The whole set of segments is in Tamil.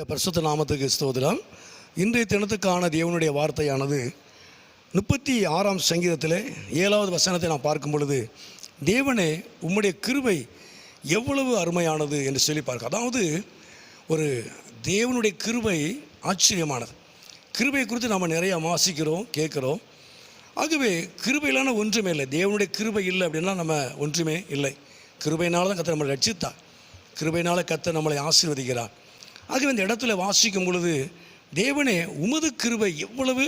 பரிசுத்த நாமத்துக்கு ஸ்தோத்திரம். இன்றைய தினத்துக்கான தேவனுடைய வார்த்தையானது 36ஆம் சங்கீதத்தில் 7வது வசனத்தை நாம் பார்க்கும் பொழுது, தேவனே உம்முடைய கிருபை எவ்வளவு அருமையானது என்று சொல்லி பார்க்க. அதாவது ஒரு தேவனுடைய கிருபை ஆச்சரியமானது. கிருபை குறித்து நாம் நிறையா வாசிக்கிறோம், கேட்குறோம். ஆகவே கிருபையிலான ஒன்றுமே இல்லை. தேவனுடைய கிருபை இல்லை அப்படின்னா நம்ம ஒன்றுமே இல்லை. கிருபையினால தான் கர்த்தர் நம்மளை ரட்சித்தார். கிருபையினால் கர்த்தர் நம்மளை ஆசீர்வதிக்கிறார். ஆகவே இந்த இடத்துல வாசிக்கும் பொழுது, தேவனே உமது கிருபை எவ்வளவு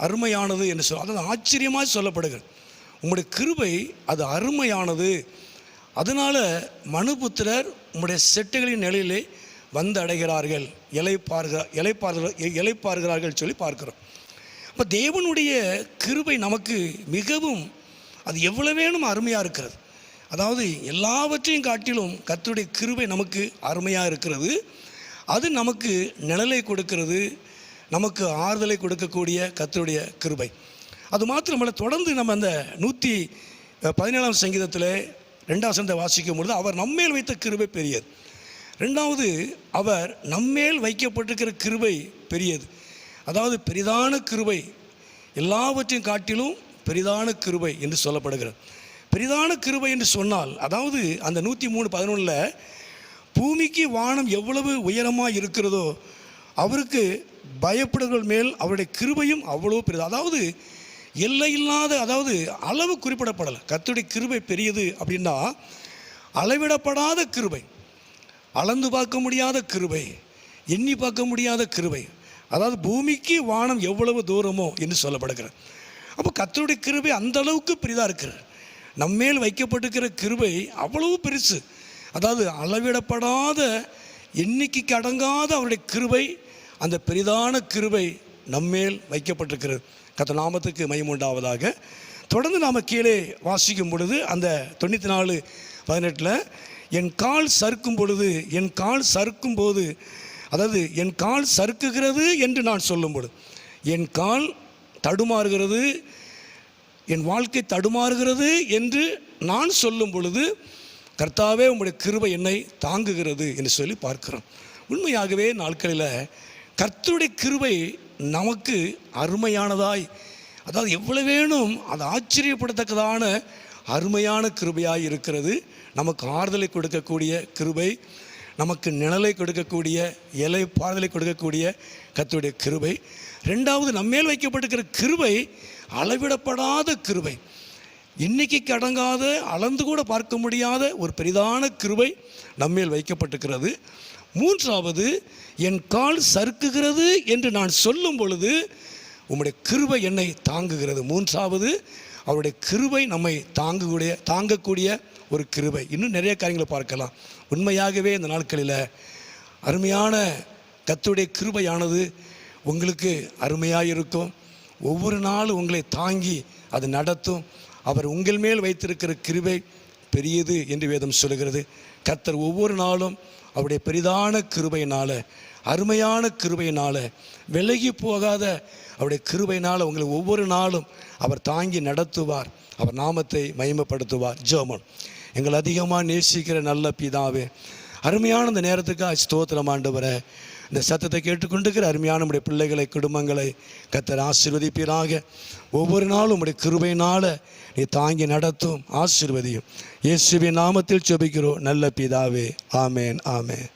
அருமையானது என்று அதாவது ஆச்சரியமாக சொல்லப்படுகிறது. உம்முடைய கிருபை அது அருமையானது. அதனால் மனுபுத்திரர் உம்முடைய செட்டுகளின் நிலையிலே வந்து அடைகிறார்கள், இளைப்பாறுகிறார்கள் சொல்லி பார்க்கிறோம். அப்போ தேவனுடைய கிருபை நமக்கு மிகவும் அது எவ்வளவேனும் அருமையாக இருக்கிறது. அதாவது எல்லாவற்றையும் காட்டிலும் கர்த்தருடைய கிருபை நமக்கு அருமையாக இருக்கிறது. அது நமக்கு நிழலை கொடுக்கிறது, நமக்கு ஆறுதலை கொடுக்கக்கூடிய கர்த்தருடைய கிருபை. அது மாத்திரமல்ல, தொடர்ந்து நம்ம அந்த 117ஆம் சங்கீதத்தில் 2வது வசனத்தை வாசிக்கும் பொழுது, அவர் நம்மேல் வைத்த கிருபை பெரியது. 2வது, அவர் நம்மேல் வைக்கப்பட்டிருக்கிற கிருபை பெரியது. அதாவது பெரிதான கிருபை, எல்லாவற்றையும் காட்டிலும் பெரிதான கிருபை என்று சொல்லப்படுகிறது. பெரிதான கிருபை என்று சொன்னால், அதாவது அந்த 103:11 பூமிக்கு வானம் எவ்வளவு உயரமாக இருக்கிறதோ அவருக்கு பயப்படுகிறவர்கள் மேல் அவருடைய கிருபையும் அவ்வளோ பெரியது. அதாவது எல்லையில்லாத, அதாவது அளவு குறிப்பிடப்படலை. கர்த்தருடைய கிருபை பெரியது அப்படின்னா அளவிடப்படாத கிருபை, அளந்து பார்க்க முடியாத கிருபை, எண்ணி பார்க்க முடியாத கிருபை. அதாவது பூமிக்கு வானம் எவ்வளவு தூரமோ என்று சொல்லப்படுகிறது. அப்போ கர்த்தருடைய கிருபை அந்த அளவுக்கு பெரிதாக இருக்கிறது. நம்மேல் வைக்கப்பட்டிருக்கிற கிருபை அவ்வளவு பெருசு. அதாவது அளவிடப்படாத, எண்ணிக்கைக்கு அடங்காத அவருடைய கிருபை, அந்த பெரிதான கிருபை நம்மேல் வைக்கப்பட்டிருக்கிறது. கர்த்தர் நாமத்துக்கு மகிமை உண்டாவதாக. தொடர்ந்து நாம் கீழே வாசிக்கும் பொழுது, அந்த 94:18 என் கால் சறுக்கும் பொழுது, என் கால் சறுக்கும் போது, அதாவது என் கால் சறுக்குகிறது என்று நான் சொல்லும் பொழுது, என் கால் தடுமாறுகிறது, என் வாழ்க்கை தடுமாறுகிறது என்று நான் சொல்லும் பொழுது, கர்த்தாவே உம்முடைய கிருபை என்னை தாங்குகிறது என்று சொல்லி பார்க்கிறோம். உண்மையாகவே நாட்களில் கர்த்தருடைய கிருபை நமக்கு அருமையானதாய், அதாவது எவ்வளவு வேணும் அது ஆச்சரியப்படத்தக்கதான அருமையான கிருபையாய் இருக்கிறது. நமக்கு ஆறுதலை கொடுக்கக்கூடிய கிருபை, நமக்கு நிழலை கொடுக்கக்கூடிய, இளைப்பாறுதலை கொடுக்கக்கூடிய கர்த்தருடைய கிருபை. 2வது, நம்மேல் வைக்கப்பட்டிருக்கிற கிருபை அளவிடப்படாத கிருபை, எண்ணிக்கைக்கு அடங்காத, அளந்து கூட பார்க்க முடியாத ஒரு பெரிதான கிருபை நம்மேல் வைக்கப்பட்டிருக்கிறது. 3வது, என் கால் சறுக்குகிறது என்று நான் சொல்லும் பொழுது உம்முடைய கிருபை என்னை தாங்குகிறது. 3வது, அவருடைய கிருபை நம்மை தாங்கக்கூடிய ஒரு கிருபை. இன்னும் நிறைய காரியங்களை பார்க்கலாம். உண்மையாகவே இந்த நாட்களில் அருமையான கர்த்தருடைய கிருபையானது உங்களுக்கு அருமையாக இருக்கும். ஒவ்வொரு நாளும் உங்களை தாங்கி அது நடத்தும். அவர் உங்கள் மேல் வைத்திருக்கிற கிருபை பெரியது என்று வேதம் சொல்கிறது. கர்த்தர் ஒவ்வொரு நாளும் அவருடைய பெரிதான கிருபையினால், அருமையான கிருபையினால், விலகி போகாத அவருடைய கிருபையினால் உங்களை ஒவ்வொரு நாளும் அவர் தாங்கி நடத்துவார். அவர் நாமத்தை மகிமைப்படுத்துவார். ஜெபம். எங்களை அதிகமாக நேசிக்கிற நல்ல பிதாவே, அருமையான இந்த நேரத்துக்காக ஸ்தோத்திரம் ஆண்டவரே. இந்த சத்தத்தை கேட்டுக்கொண்டிருக்கிற அருமையான நம்முடைய பிள்ளைகளை, குடும்பங்களை கர்த்தர் ஆசீர்வதிப்பீராக. ஒவ்வொரு நாளும் உம்முடைய கிருபையினால் நீ தாங்கி நடத்தும், ஆசீர்வதியும். இயேசுவின் நாமத்தில் ஜெபிக்கிறோம் நல்ல பிதாவே. ஆமேன், ஆமேன்.